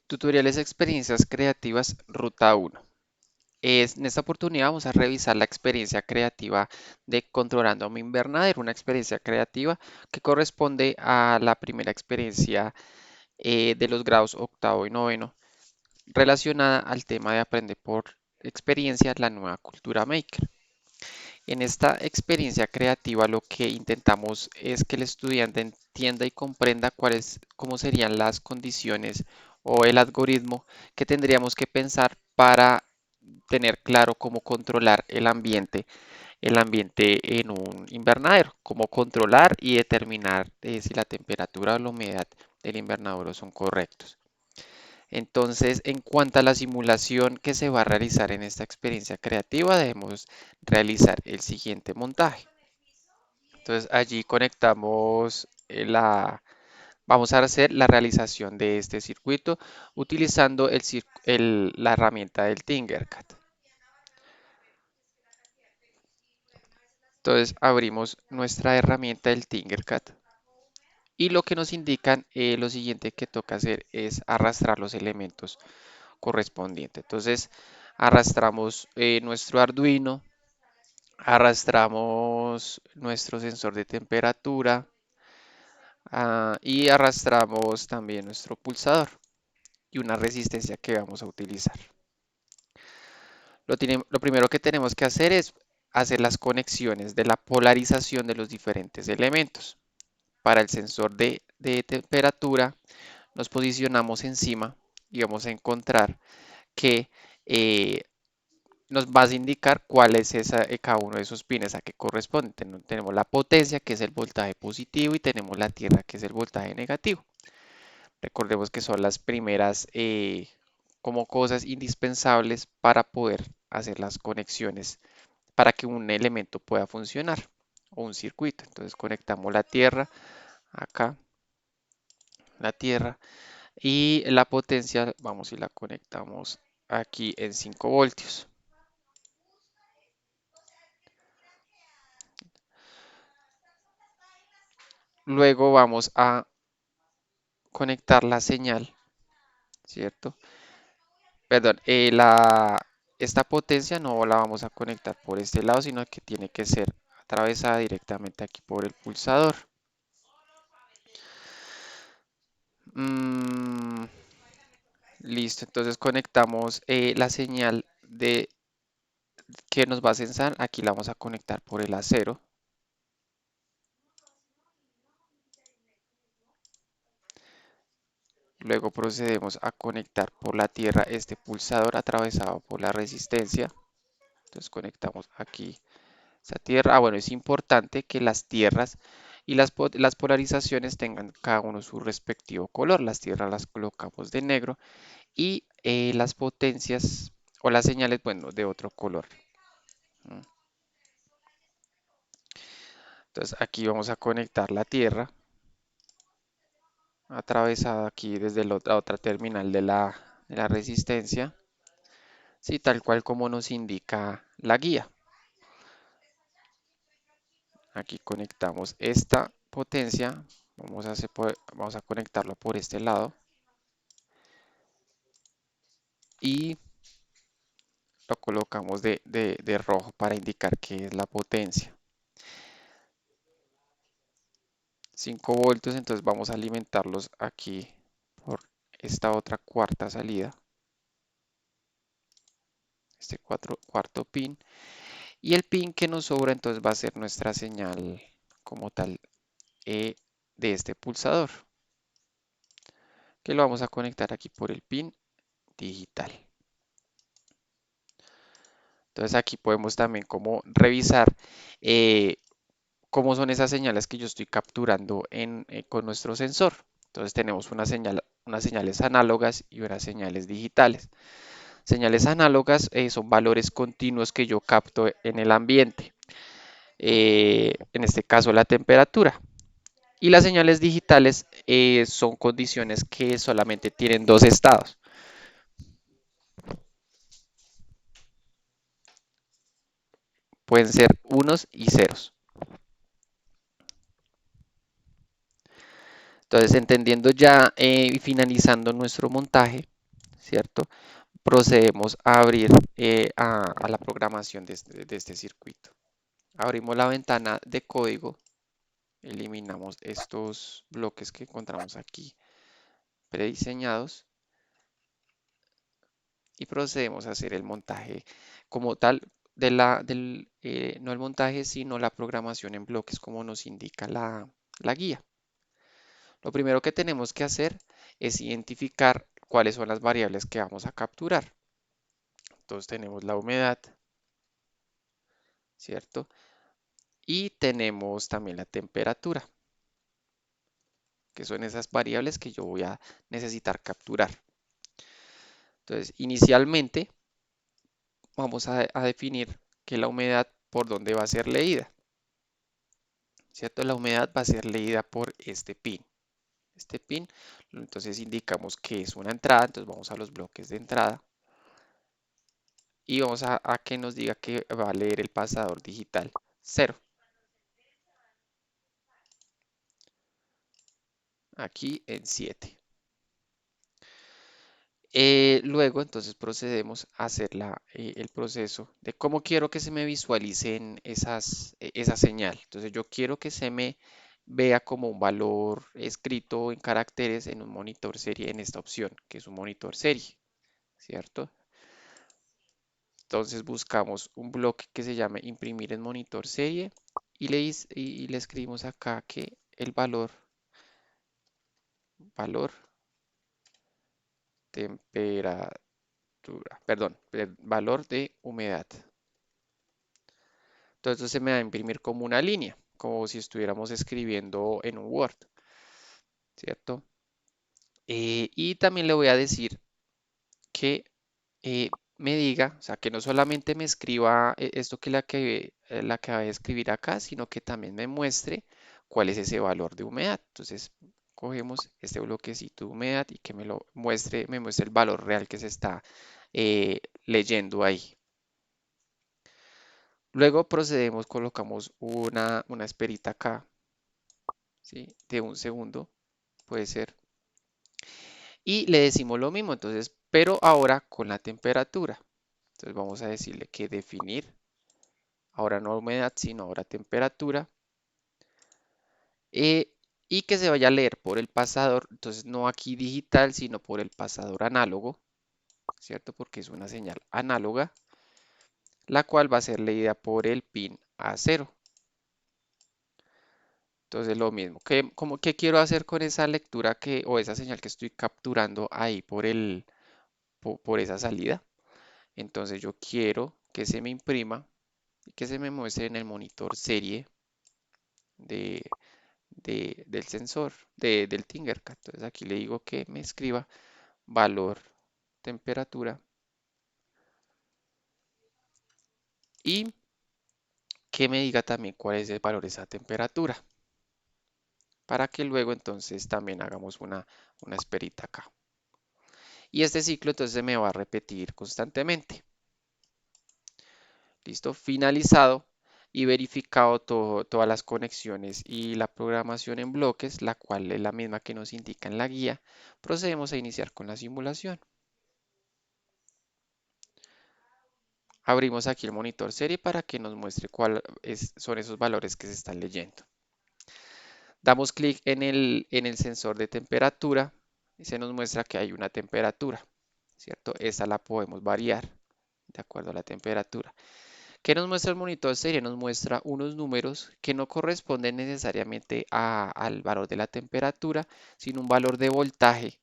Tutoriales experiencias creativas ruta 1. En esta oportunidad vamos a revisar la experiencia creativa de Controlando mi Invernadero, una experiencia creativa que corresponde a la primera experiencia de los grados octavo y noveno relacionada al tema de aprender por experiencia la nueva cultura maker. En esta experiencia creativa lo que intentamos es que el estudiante entienda y comprenda cómo serían las condiciones o el algoritmo que tendríamos que pensar para tener claro cómo controlar el ambiente en un invernadero, cómo controlar y determinar si la temperatura o la humedad del invernadero son correctos. Entonces, en cuanto a la simulación que se va a realizar en esta experiencia creativa, debemos realizar el siguiente montaje. Entonces, allí conectamos vamos a hacer la realización de este circuito utilizando la herramienta del Tinkercad. Entonces, abrimos nuestra herramienta del Tinkercad y lo que nos indican, lo siguiente que toca hacer es arrastrar los elementos correspondientes. Entonces, arrastramos nuestro Arduino, arrastramos nuestro sensor de temperatura y arrastramos también nuestro pulsador y una resistencia que vamos a utilizar. Lo primero que tenemos que hacer es hacer las conexiones de la polarización de los diferentes elementos. Para el sensor de temperatura nos posicionamos encima y vamos a encontrar que eh, nos va a indicar cuál es cada uno de esos pines a qué corresponde. Tenemos la potencia, que es el voltaje positivo, y tenemos la tierra, que es el voltaje negativo. Recordemos que son las primeras como cosas indispensables para poder hacer las conexiones para que un elemento pueda funcionar o un circuito. Entonces conectamos la tierra acá, la tierra y la potencia, vamos y la conectamos aquí en 5 voltios. Luego vamos a conectar la señal, ¿cierto? Perdón, esta potencia no la vamos a conectar por este lado, sino que tiene que ser atravesada directamente aquí por el pulsador. Mm, listo, entonces conectamos la señal que nos va a censar. Aquí la vamos a conectar por el acero. Luego procedemos a conectar por la tierra este pulsador atravesado por la resistencia. Entonces conectamos aquí esa tierra. Bueno, es importante que las tierras y las polarizaciones tengan cada uno su respectivo color. Las tierras las colocamos de negro y las potencias o las señales, bueno, de otro color. ¿No? Entonces aquí vamos a conectar la tierra atravesada aquí desde la otra terminal de la resistencia. Sí, tal cual como nos indica la guía. Aquí conectamos esta potencia. Vamos a conectarlo por este lado. Y lo colocamos de rojo para indicar que es la potencia. 5 voltios, entonces vamos a alimentarlos aquí por esta otra cuarta salida. Este cuarto pin. Y el pin que nos sobra entonces va a ser nuestra señal como tal de este pulsador. Que lo vamos a conectar aquí por el pin digital. Entonces aquí podemos también como revisar eh, cómo son esas señales que yo estoy capturando con nuestro sensor. Entonces tenemos unas señales análogas y unas señales digitales. Señales análogas son valores continuos que yo capto en el ambiente, en este caso la temperatura. Y las señales digitales son condiciones que solamente tienen dos estados. Pueden ser unos y ceros. Entonces, entendiendo ya y finalizando nuestro montaje, ¿cierto? Procedemos a abrir a la programación de este circuito. Abrimos la ventana de código, eliminamos estos bloques que encontramos aquí prediseñados y procedemos a hacer el montaje como tal no el montaje, sino la programación en bloques como nos indica la guía. Lo primero que tenemos que hacer es identificar cuáles son las variables que vamos a capturar. Entonces tenemos la humedad, ¿cierto? Y tenemos también la temperatura, que son esas variables que yo voy a necesitar capturar. Entonces, inicialmente vamos a definir que la humedad por dónde va a ser leída, ¿cierto? La humedad va a ser leída por este pin. Este pin, entonces indicamos que es una entrada, entonces vamos a los bloques de entrada y vamos a que nos diga que va a leer el pasador digital 0. Aquí en 7. Luego, entonces procedemos a hacer el proceso de cómo quiero que se me visualicen esa señal. Entonces, yo quiero que se me vea como un valor escrito en caracteres en un monitor serie en esta opción, que es un monitor serie, ¿cierto? Entonces, buscamos un bloque que se llame imprimir en monitor serie y le escribimos acá que el valor temperatura, perdón, valor de humedad. Entonces esto se me va a imprimir como una línea, como si estuviéramos escribiendo en un Word, ¿cierto? Y también le voy a decir que me diga, o sea, que no solamente me escriba esto que la acabé de escribir acá, sino que también me muestre cuál es ese valor de humedad. Entonces, cogemos este bloquecito de humedad y que me muestre el valor real que se está leyendo ahí. Luego procedemos, colocamos una esperita acá, ¿sí? De un segundo, puede ser. Y le decimos lo mismo, entonces, pero ahora con la temperatura. Entonces vamos a decirle que definir, ahora no humedad, sino ahora temperatura. eh, y que se vaya a leer por el pasador, entonces no aquí digital, sino por el pasador análogo, ¿cierto? Porque es una señal análoga, la cual va a ser leída por el pin A0. Entonces lo mismo, ¿qué quiero hacer con esa lectura o esa señal que estoy capturando ahí por esa salida? Entonces yo quiero que se me imprima y que se me muestre en el monitor serie de, del sensor, del Tinkercad. Entonces aquí le digo que me escriba valor, temperatura y que me diga también cuál es el valor de esa temperatura para que luego entonces también hagamos una esperita acá. Y este ciclo entonces se me va a repetir constantemente. Listo, finalizado y verificado todas las conexiones y la programación en bloques, la cual es la misma que nos indica en la guía, procedemos a iniciar con la simulación. Abrimos aquí el monitor serie para que nos muestre cuáles son esos valores que se están leyendo. Damos clic en el sensor de temperatura y se nos muestra que hay una temperatura, ¿cierto? Esta la podemos variar de acuerdo a la temperatura. ¿Qué nos muestra el monitor serie? Nos muestra unos números que no corresponden necesariamente al valor de la temperatura, sino un valor de voltaje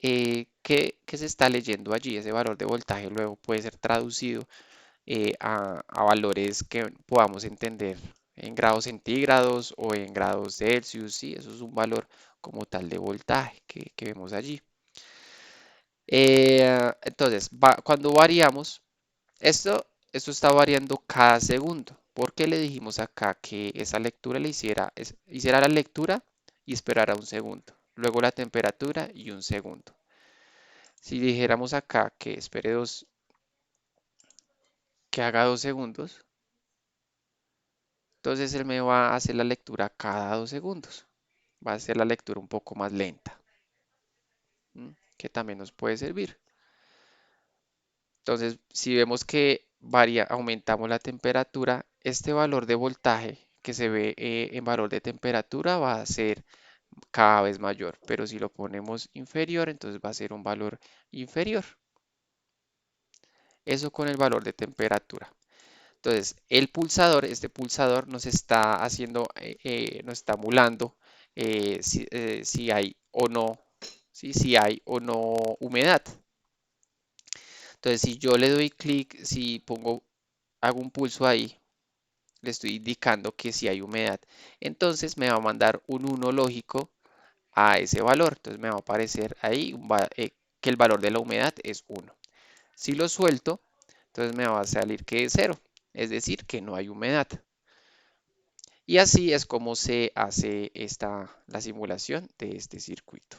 que se está leyendo allí. Ese valor de voltaje luego puede ser traducido a valores que podamos entender en grados centígrados o en grados Celsius. ¿Sí? Eso es un valor como tal de voltaje que vemos allí. Entonces, cuando variamos, esto está variando cada segundo. ¿Por qué le dijimos acá que esa lectura hiciera la lectura y esperara un segundo? Luego la temperatura y un segundo. Si dijéramos acá que espere que haga 2 segundos, entonces él me va a hacer la lectura cada 2 segundos. Va a hacer la lectura un poco más lenta, ¿m? Que también nos puede servir. Entonces, si vemos que varía, aumentamos la temperatura, este valor de voltaje que se ve en valor de temperatura va a ser cada vez mayor, pero si lo ponemos inferior, entonces va a ser un valor inferior. Eso con el valor de temperatura. Entonces, el pulsador, este pulsador nos está haciendo, nos está emulando si hay o no, si hay o no humedad. Entonces, si yo le doy clic, si pongo, hago un pulso ahí, le estoy indicando que si hay humedad. Entonces me va a mandar un 1 lógico a ese valor. Entonces me va a aparecer ahí que el valor de la humedad es 1. Si lo suelto, entonces me va a salir que es 0, es decir, que no hay humedad. Y así es como se hace la simulación de este circuito.